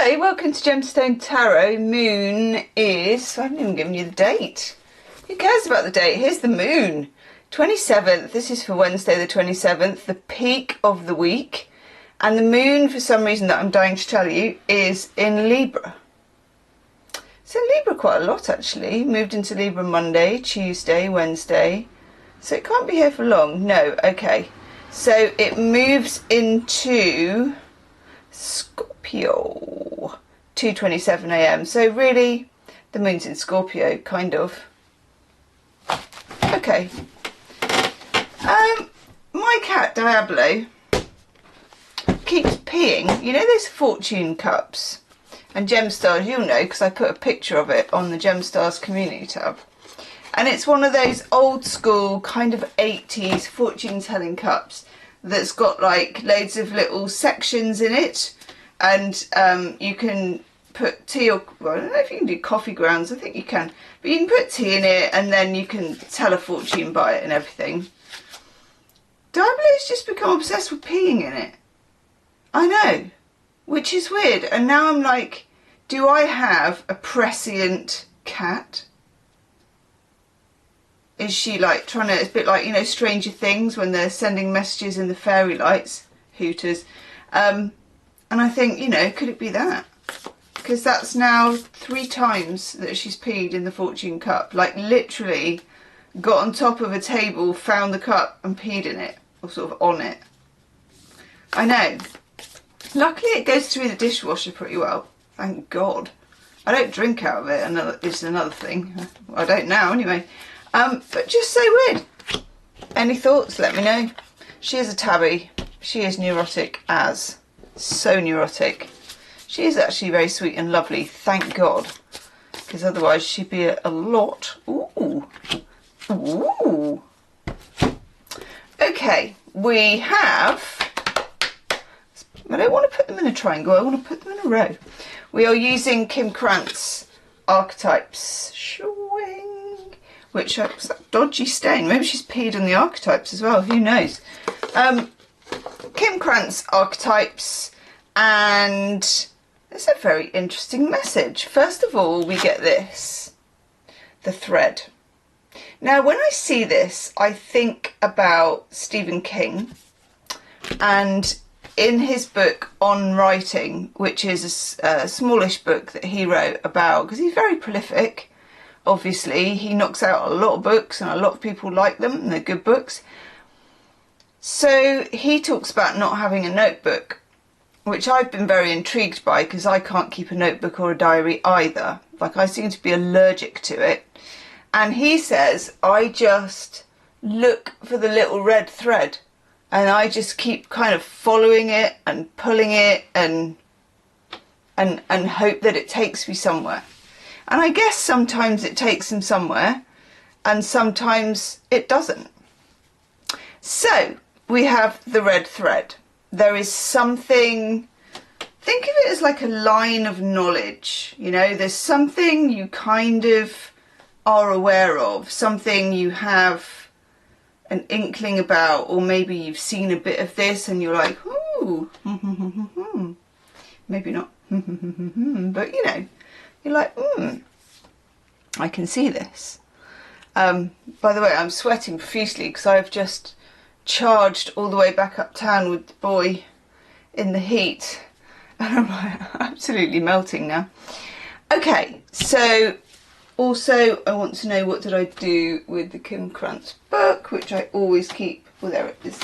Hello, welcome to Gemstone Tarot. Moon is, I haven't even given you the date. Who cares about the date? Here's the moon. 27th, this is for Wednesday the 27th, the peak of the week. And the moon, for some reason that I'm dying to tell you, is in Libra. It's in Libra quite a lot actually. Moved into Libra Monday, Tuesday, Wednesday. So it can't be here for long. No, okay. So it moves into Scorpio, 2:27 AM. So really, the moon's in Scorpio, kind of. Okay. My cat Diablo keeps peeing. You know those fortune cups and Gemstars? You'll know because I put a picture of it on the Gemstars community tab. And it's one of those old school kind of 80s fortune telling cups that's got like loads of little sections in it, and you can put tea, or well, I don't know if you can do coffee grounds, I think you can, but you can put tea in it and then you can tell a fortune by it and everything. Diablo's just become obsessed with peeing in it. I know, which is weird, and now I'm like, do I have a prescient cat? Is she like trying to, it's a bit like, you know, Stranger Things when they're sending messages in the fairy lights, Hooters. And I think, you know, could it be that? Because that's now 3 times that she's peed in the fortune cup. Like literally got on top of a table, found the cup and peed in it, or sort of on it. I know. Luckily it goes through the dishwasher pretty well. Thank God. I don't drink out of it, it's another thing. I don't now anyway. But just so weird. Any thoughts? Let me know. She is a tabby. She is neurotic as. So neurotic. She is actually very sweet and lovely, thank God. Because otherwise she'd be a lot. Ooh. Ooh. Okay, we have... I don't want to put them in a triangle, I want to put them in a row. We are using Kim Krantz archetypes. Showing. Which, what's that dodgy stain? Maybe she's peed on the archetypes as well, who knows? Kim Krantz archetypes, and it's a very interesting message. First of all, we get this, the thread. Now, when I see this, I think about Stephen King, and in his book On Writing, which is a smallish book that he wrote about, because he's very prolific, obviously, he knocks out a lot of books and a lot of people like them and they're good books. So he talks about not having a notebook, which I've been very intrigued by because I can't keep a notebook or a diary either. Like, I seem to be allergic to it. And he says, I just look for the little red thread and I just keep kind of following it and pulling it and hope that it takes me somewhere. And I guess sometimes it takes him somewhere and sometimes it doesn't. So we have the red thread. There is something, think of it as like a line of knowledge, you know, there's something you kind of are aware of, something you have an inkling about, or maybe you've seen a bit of this and you're like, ooh, maybe not, but you know, you're like, I can see this. By the way, I'm sweating profusely because I've just charged all the way back uptown with the boy in the heat. And I'm like, absolutely melting now. Okay, so also I want to know, what did I do with the Kim Krantz book, which I always keep. Well, there it is.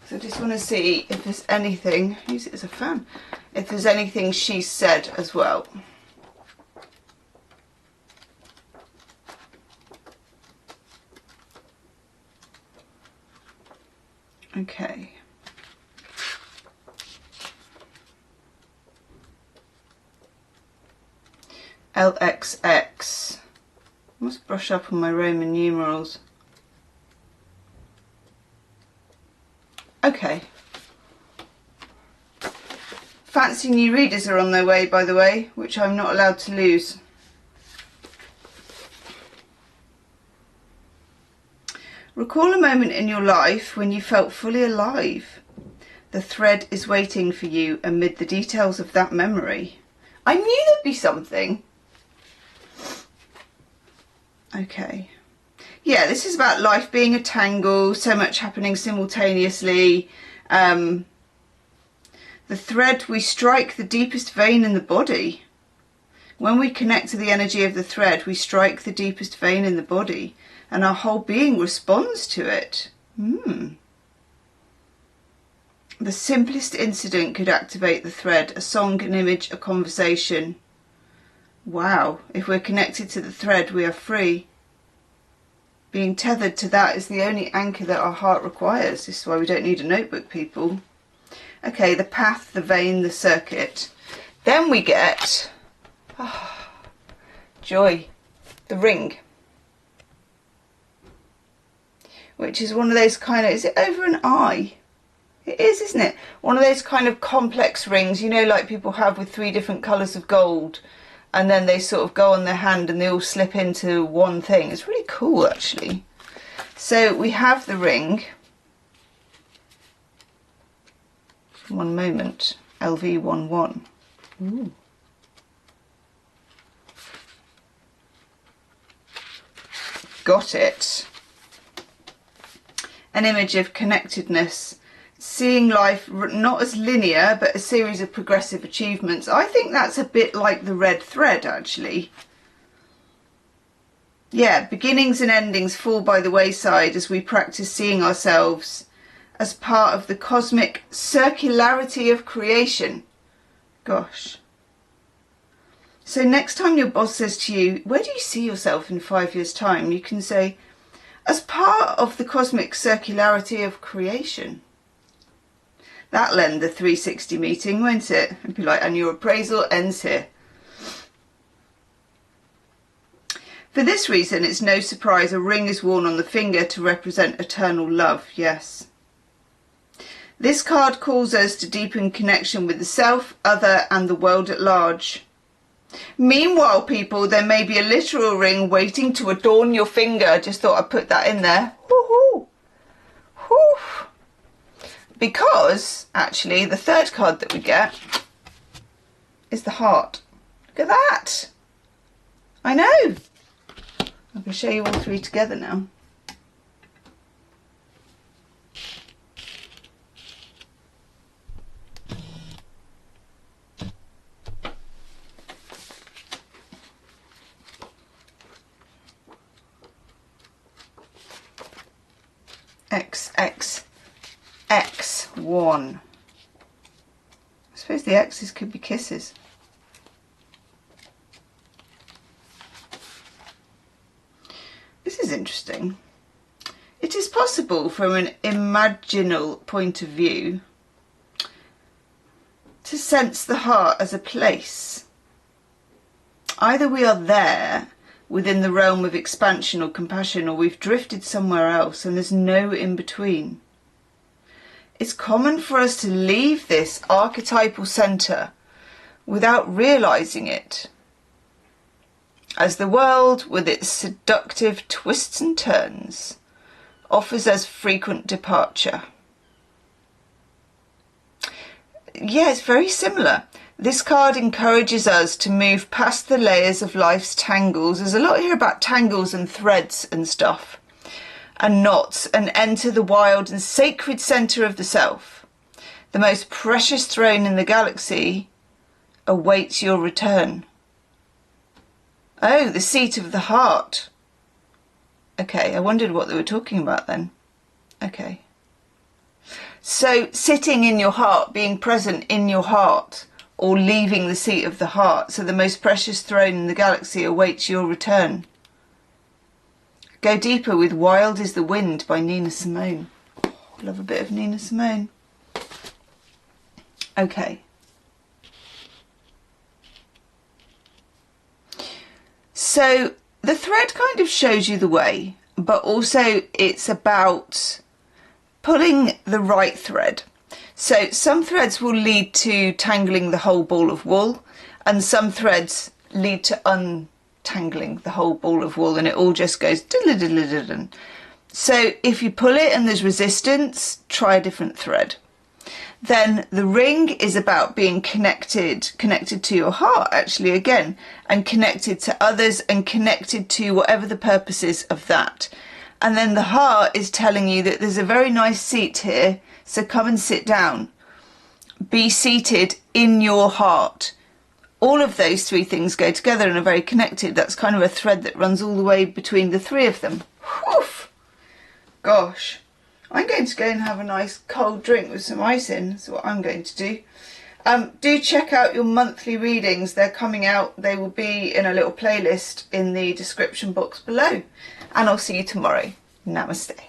So I just want to see if there's anything, use it as a fan, if there's anything she said as well. Okay. LXX. I must brush up on my Roman numerals. Okay. Fancy new readers are on their way, by the way, which I'm not allowed to lose. Recall a moment in your life when you felt fully alive. The thread is waiting for you amid the details of that memory. I knew there'd be something. Okay. Yeah, this is about life being a tangle, so much happening simultaneously. The thread, we strike the deepest vein in the body. When we connect to the energy of the thread, we strike the deepest vein in the body, and our whole being responds to it. The simplest incident could activate the thread, a song, an image, a conversation. Wow, if we're connected to the thread, we are free. Being tethered to that is the only anchor that our heart requires. This is why we don't need a notebook, people. Okay, the path, the vein, the circuit. Then we get, joy, the ring. Which is one of those kind of, is it over an eye? It is, isn't it? One of those kind of complex rings, you know, like people have with 3 different colours of gold. And then they sort of go on their hand and they all slip into one thing. It's really cool, actually. So we have the ring. One moment. LV11. Ooh. Got it. An image of connectedness. Seeing life not as linear, but a series of progressive achievements. I think that's a bit like the red thread, actually. Yeah, beginnings and endings fall by the wayside as we practice seeing ourselves as part of the cosmic circularity of creation. Gosh. So next time your boss says to you, where do you see yourself in 5 years' time? You can say, as part of the cosmic circularity of creation. That'll end the 360 meeting, won't it? It'd be like, and your appraisal ends here. For this reason, it's no surprise a ring is worn on the finger to represent eternal love, yes. This card calls us to deepen connection with the self, other, and the world at large. Meanwhile, people, there may be a literal ring waiting to adorn your finger. Just thought I'd put that in there. Woohoo! Whew. Because, actually, the third card that we get is the heart. Look at that. I know. I'm going to show you all 3 together now. EX1. I suppose the X's could be kisses. This is interesting. It is possible from an imaginal point of view to sense the heart as a place. Either we are there within the realm of expansion or compassion, or we've drifted somewhere else and there's no in between. It's common for us to leave this archetypal centre without realising it, as the world, with its seductive twists and turns, offers us frequent departure. Yeah, it's very similar. This card encourages us to move past the layers of life's tangles. There's a lot here about tangles and threads and stuff, and knots, and enter the wild and sacred centre of the self. The most precious throne in the galaxy awaits your return. Oh, the seat of the heart. Okay, I wondered what they were talking about then. Okay. So, sitting in your heart, being present in your heart, or leaving the seat of the heart. So the most precious throne in the galaxy awaits your return. Go deeper with Wild is the Wind by Nina Simone. Oh, love a bit of Nina Simone. Okay. So the thread kind of shows you the way, but also it's about pulling the right thread. So some threads will lead to tangling the whole ball of wool, and some threads lead to untangling the whole ball of wool, and it all just goes diddle-diddle-diddle. So if you pull it and there's resistance, try a different thread. Then the ring is about being connected to your heart, actually, again, and connected to others and connected to whatever the purpose is of that. And then the heart is telling you that there's a very nice seat here, so come and sit down. Be seated in your heart. All of those three things go together and are very connected. That's kind of a thread that runs all the way between the three of them. Whew. Gosh. I'm going to go and have a nice cold drink with some ice in. That's what I'm going to do. Do check out your monthly readings. They're coming out. They will be in a little playlist in the description box below. And I'll see you tomorrow. Namaste.